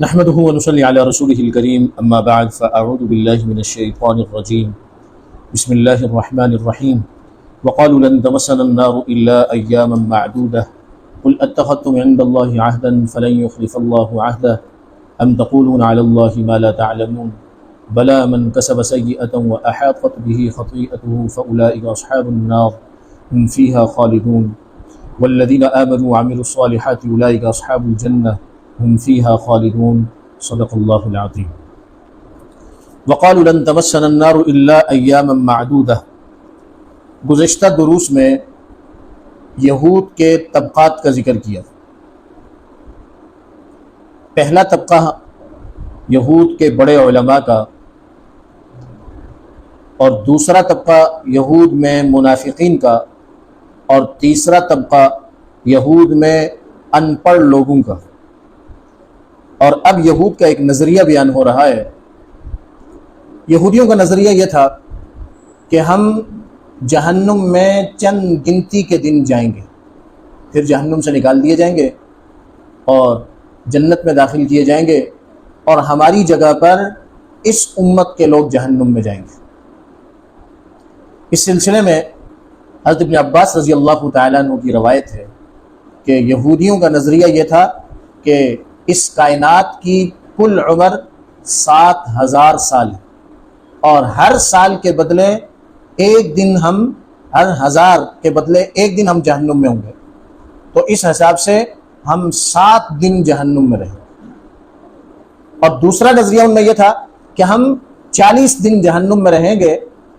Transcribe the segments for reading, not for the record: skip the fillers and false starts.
نحمده ونصلي على رسوله الكريم اما بعد فاعوذ بالله من الشيطان الرجيم بسم الله الرحمن الرحيم وقالوا لن تمسنا النار الا اياما معدوده قل اتخذتم عند الله عهدا فلن يخلف الله عهده ام تقولون على الله ما لا تعلمون بلى من كسب سيئة واحاطت به خطيئته فاولئك اصحاب النار هم فيها خالدون والذين آمنوا وعملوا الصالحات اولئك اصحاب الجنة هم فيها خالدون صدق اللہ العظیم وقالوا لن تمسنا النار الا ایاما معدودہ۔ گزشتہ دروس میں یہود کے طبقات کا ذکر کیا۔ پہلا طبقہ یہود کے بڑے علماء کا، اور دوسرا طبقہ یہود میں منافقین کا، اور تیسرا طبقہ یہود میں ان پڑھ لوگوں کا۔ اور اب یہود کا ایک نظریہ بیان ہو رہا ہے۔ یہودیوں کا نظریہ یہ تھا کہ ہم جہنم میں چند گنتی کے دن جائیں گے، پھر جہنم سے نکال دیے جائیں گے اور جنت میں داخل کیے جائیں گے، اور ہماری جگہ پر اس امت کے لوگ جہنم میں جائیں گے۔ اس سلسلے میں حضرت ابن عباس رضی اللہ تعالیٰ عنہ کی روایت ہے کہ یہودیوں کا نظریہ یہ تھا کہ اس کائنات کی کل عمر 7000 سال ہے، اور ہر سال کے بدلے ایک دن ہر 1000 کے بدلے ایک دن ہم جہنم میں ہوں گے، تو اس حساب سے ہم 7 دن جہنم میں رہیں گے۔ اور دوسرا نظریہ ان میں یہ تھا کہ ہم 40 دن جہنم میں رہیں گے،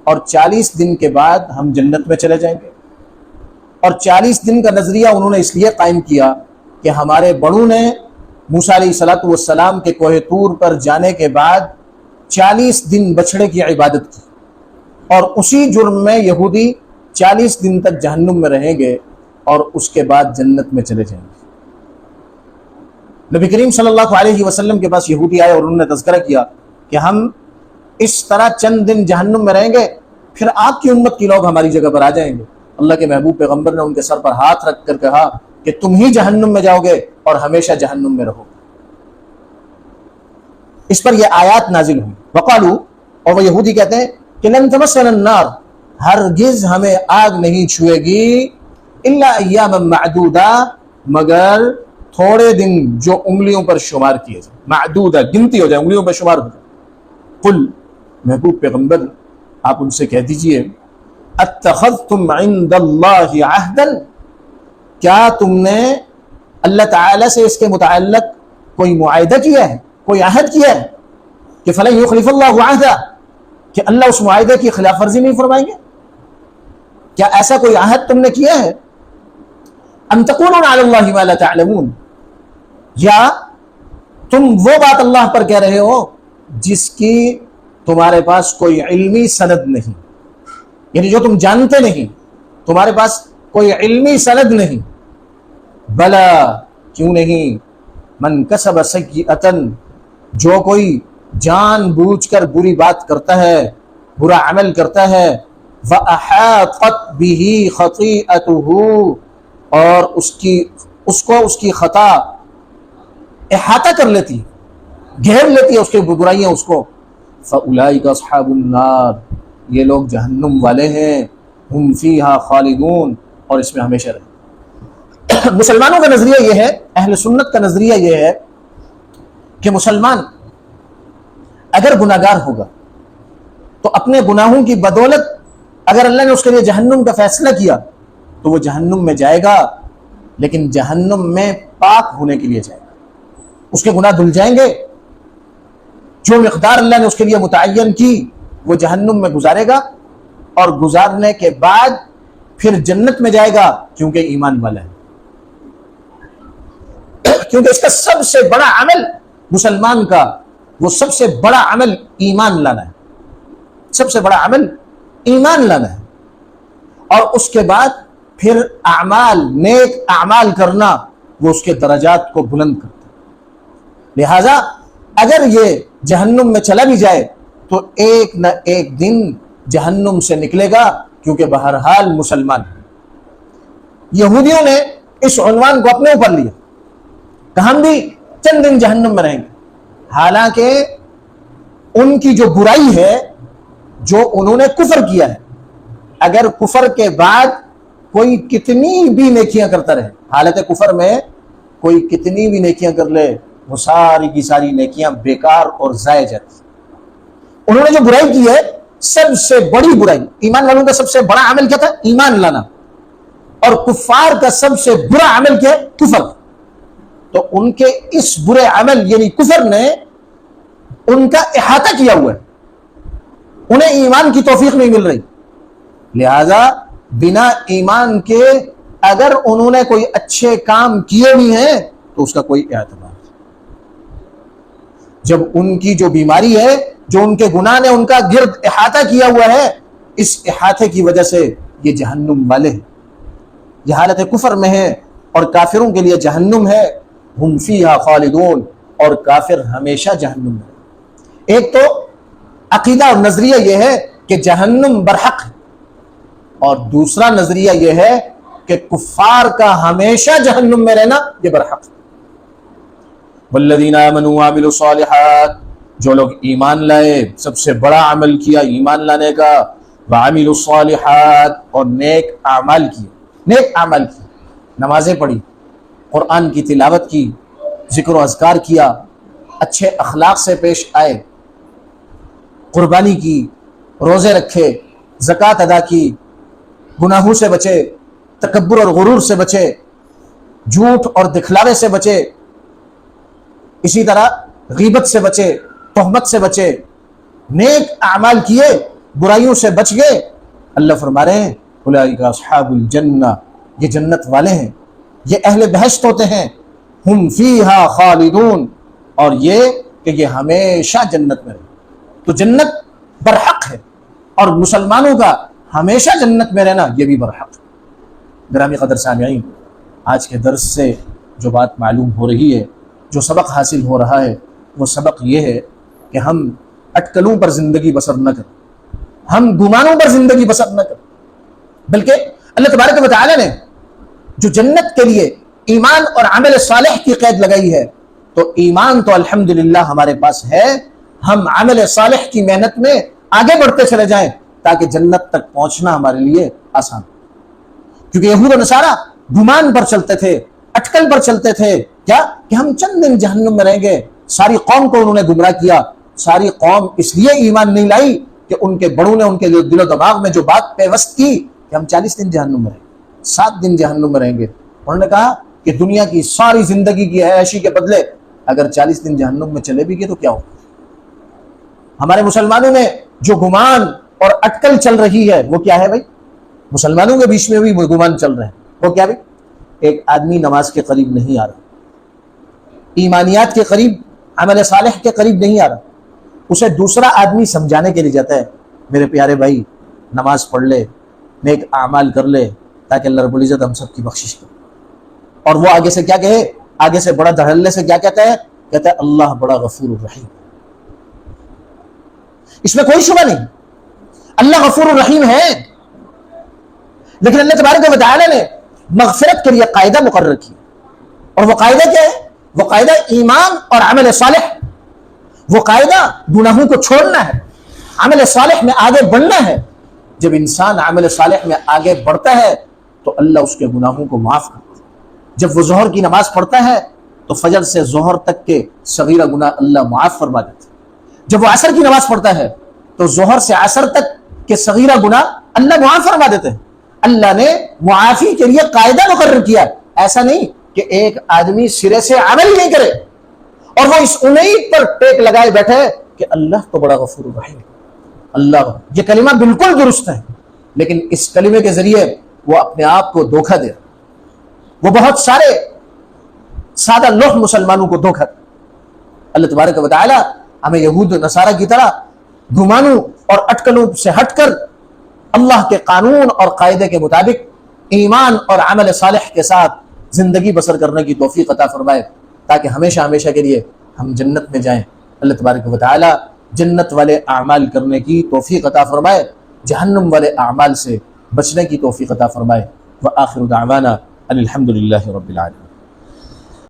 اور 40 دن کے بعد ہم جنت میں چلے جائیں گے۔ اور 40 دن کا نظریہ انہوں نے اس لیے قائم کیا کہ ہمارے بڑوں نے موسیٰ علیہ السلام کے کوہ طور پر جانے کے بعد 40 دن بچھڑے کی عبادت کی، اور اسی جرم میں یہودی 40 دن تک جہنم میں رہیں گے اور اس کے بعد جنت میں چلے جائیں گے۔ نبی کریم صلی اللہ علیہ وسلم کے پاس یہودی آئے اور انہوں نے تذکرہ کیا کہ ہم اس طرح چند دن جہنم میں رہیں گے، پھر آپ کی امت کے لوگ ہماری جگہ پر آ جائیں گے۔ اللہ کے محبوب پیغمبر نے ان کے سر پر ہاتھ رکھ کر کہا کہ تم ہی جہنم میں جاؤ گے اور ہمیشہ جہنم میں رہو گے۔ اس پر یہ آیات نازل ہوئی۔ وقالو، اور وہ یہودی کہتے ہیں کہ لن تمسنا النار، ہرگز ہمیں آگ نہیں چھوئے گی، الا ایاما معدودہ، مگر تھوڑے دن جو انگلیوں پر شمار کیے جائیں، معدودہ گنتی ہو جائے، انگلیوں پر شمار ہو جائے۔ قل، محبوب پیغمبر آپ ان سے کہہ دیجئے، اتخذتم عند اللہ عہدا، کیا تم نے اللہ تعالیٰ سے اس کے متعلق کوئی معاہدہ کیا ہے، کوئی عہد کیا ہے کہ فلن یخلف اللہ عہدہ، کہ اللہ اس معاہدے کی خلاف ورزی نہیں فرمائیں گے؟ کیا ایسا کوئی عہد تم نے کیا ہے؟ ام تقولون علی اللہ ما لا تعلمون، یا تم وہ بات اللہ پر کہہ رہے ہو جس کی تمہارے پاس کوئی علمی سند نہیں، یعنی جو تم جانتے نہیں، تمہارے پاس کوئی علمی سند نہیں۔ بلا، کیوں نہیں، من کسب سیئۃ، جو کوئی جان بوجھ کر بری بات کرتا ہے، برا عمل کرتا ہے، وَأَحَاطَتْ بِهِ خَطِيئَتُهُ، اور اس کی خطا احاطہ کر لیتی، گھیر لیتی ہے اس کی برائیاں اس کو، فَأُولَئِكَ أَصْحَابُ النَّارِ، یہ لوگ جہنم والے ہیں، ہم فیہا خالدون، اور اس میں ہمیشہ رہیں۔ مسلمانوں کا نظریہ یہ ہے، اہل سنت کا نظریہ یہ ہے کہ مسلمان اگر گناہگار ہوگا تو اپنے گناہوں کی بدولت اگر اللہ نے اس کے لیے جہنم کا فیصلہ کیا تو وہ جہنم میں جائے گا، لیکن جہنم میں پاک ہونے کے لیے جائے گا، اس کے گناہ دھل جائیں گے، جو مقدار اللہ نے اس کے لیے متعین کی وہ جہنم میں گزارے گا، اور گزارنے کے بعد پھر جنت میں جائے گا، کیونکہ ایمان والا ہے۔ کیونکہ اس کا سب سے بڑا عمل مسلمان کا، وہ سب سے بڑا عمل ایمان لانا ہے، سب سے بڑا عمل ایمان لانا ہے، اور اس کے بعد پھر اعمال، نیک اعمال کرنا، وہ اس کے درجات کو بلند کرتا ہے۔ لہذا اگر یہ جہنم میں چلا بھی جائے تو ایک نہ ایک دن جہنم سے نکلے گا، کیونکہ بہرحال مسلمان ہے۔ یہودیوں نے اس عنوان کو اپنے اوپر لیا کہ ہم بھی چند دن جہنم میں رہیں گے، حالانکہ ان کی جو برائی ہے، جو انہوں نے کفر کیا ہے، اگر کفر کے بعد کوئی کتنی بھی نیکیاں کرتا رہے، حالت کفر میں کوئی کتنی بھی نیکیاں کر لے، وہ ساری کی ساری نیکیاں بیکار اور ضائع جاتی۔ انہوں نے جو برائی کی ہے، سب سے بڑی برائی، ایمان والوں کا سب سے بڑا عمل کیا تھا؟ ایمان لانا، اور کفار کا سب سے برا عمل کیا ہے؟ کفر۔ تو ان کے اس برے عمل یعنی کفر نے ان کا احاطہ کیا ہوا ہے، انہیں ایمان کی توفیق نہیں مل رہی، لہذا بنا ایمان کے اگر انہوں نے کوئی اچھے کام کیے بھی ہیں تو اس کا کوئی اعتبار نہیں۔ جب ان کی جو بیماری ہے، جو ان کے گناہ نے ان کا گرد احاطہ کیا ہوا ہے، اس احاطے کی وجہ سے یہ جہنم والے ہیں، یہ حالت کفر میں ہے، اور کافروں کے لیے جہنم ہے، ہم فیہا خالدون، اور کافر ہمیشہ جہنم میں۔ ایک تو عقیدہ اور نظریہ یہ ہے کہ جہنم برحق ہے، اور دوسرا نظریہ یہ ہے کہ کفار کا ہمیشہ جہنم میں رہنا یہ برحق ہے۔ والذین آمنوا وعملوا الصالحات، جو لوگ ایمان لائے، سب سے بڑا عمل کیا ایمان لانے کا، وعملوا الصالحات، اور نیک اعمال کیے، نیک اعمال کیے، نمازیں پڑھی، قرآن کی تلاوت کی، ذکر و اذکار کیا، اچھے اخلاق سے پیش آئے، قربانی کی، روزے رکھے، زکوٰۃ ادا کی، گناہوں سے بچے، تکبر اور غرور سے بچے، جھوٹ اور دکھلاوے سے بچے، اسی طرح غیبت سے بچے، تہمت سے بچے، نیک اعمال کیے، برائیوں سے بچ گئے، اللہ فرما رہے ہیں اولئک اصحاب الجنہ، یہ جنت والے ہیں، یہ اہل بہشت ہوتے ہیں، ہم فیہا خالدون، اور یہ کہ یہ ہمیشہ جنت میں رہے۔ تو جنت برحق ہے، اور مسلمانوں کا ہمیشہ جنت میں رہنا یہ بھی برحق ہے۔ گرامی قدر سامعین، آج کے درس سے جو بات معلوم ہو رہی ہے، جو سبق حاصل ہو رہا ہے، وہ سبق یہ ہے کہ ہم اٹکلوں پر زندگی بسر نہ کریں، ہم گمانوں پر زندگی بسر نہ کریں، بلکہ اللہ تبارک و تعالی نے جو جنت کے لیے ایمان اور عمل صالح کی قید لگائی ہے، تو ایمان تو الحمدللہ ہمارے پاس ہے، ہم عمل صالح کی محنت میں آگے بڑھتے چلے جائیں تاکہ جنت تک پہنچنا ہمارے لیے آسان ہو۔ کیونکہ یہود و نصارہ گمان پر چلتے تھے، اٹکل پر چلتے تھے، کیا کہ ہم چند دن جہنم میں رہیں گے، ساری قوم کو انہوں نے گمراہ کیا، ساری قوم اس لیے ایمان نہیں لائی کہ ان کے بڑوں نے ان کے دل و دماغ میں جو بات پیوست کی کہ ہم 40 دن جہنم میں رہیں گے، 7 دن جہنم میں رہیں گے۔ انہوں نے کہا کہ دنیا کی ساری زندگی کی عیاشی کے بدلے اگر 40 دن جہنم میں چلے بھی گئے تو کیا ہوگا؟ ہمارے مسلمانوں میں جو گمان اور اٹکل چل رہی ہے وہ کیا ہے بھائی؟ مسلمانوں کے بیچ میں بھی وہ گمان چل رہے ہیں، وہ کیا بھائی؟ ایک آدمی نماز کے قریب نہیں آ رہا، ایمانیات کے قریب، عمل صالح کے قریب نہیں آ رہا، اسے دوسرا آدمی سمجھانے کے لیے جاتا ہے، میرے پیارے بھائی نماز پڑھ لے، نیک اعمال کر لے، تاکہ اللہ رب العزت ہم سب کی بخشش کرے۔ اور وہ آگے سے کیا کہے؟ آگے سے بڑا دھڑلے سے کیا کہتا ہے؟ کہتا ہے اللہ بڑا غفور الرحیم۔ اس میں کوئی شبہ نہیں، اللہ غفور الرحیم ہے، لیکن اللہ تبارک و تعالی نے مغفرت کے لیے قاعدہ مقرر کیا، اور وہ قاعدہ کیا ہے؟ وہ قاعدہ ایمان اور عمل صالح، وہ قاعدہ گناہوں کو چھوڑنا ہے، عمل صالح میں آگے بڑھنا ہے۔ جب انسان عمل صالح میں آگے بڑھتا ہے تو اللہ اس کے گناہوں کو معاف کرتا ہے۔ جب وہ ظہر کی نماز پڑھتا ہے تو فجر سے ظہر تک کے صغیرہ گناہ اللہ معاف فرما دیتا ہے۔ جب وہ عصر کی نماز پڑھتا ہے تو ظہر سے عصر تک کے صغیرہ گناہ اللہ معاف فرما دیتے ہیں۔ اللہ نے معافی کے لیے قاعدہ مقرر کیا، ایسا نہیں کہ ایک آدمی سرے سے عمل ہی نہیں کرے اور وہ اس امید پر ٹیک لگائے بیٹھے کہ اللہ تو بڑا غفور الرحیم، اللہ، یہ کلمہ بالکل درست ہے، لیکن اس کلمے کے ذریعے وہ اپنے آپ کو دھوکہ دے، وہ بہت سارے سادہ لوح مسلمانوں کو دھوکہ دے۔ اللہ تبارک و تعالی ہمیں یہود و نصارہ کی طرح گمانوں اور اٹکلوں سے ہٹ کر اللہ کے قانون اور قاعدے کے مطابق ایمان اور عمل صالح کے ساتھ زندگی بسر کرنے کی توفیق عطا فرمائے، تاکہ ہمیشہ ہمیشہ کے لیے ہم جنت میں جائیں۔ اللہ تبارک و تعالی جنت والے اعمال کرنے کی توفیق عطا فرمائے، جہنم والے اعمال سے بچنے کی توفیق عطا فرمائے۔ وآخر دعوانا ان الحمد للہ رب العالمین۔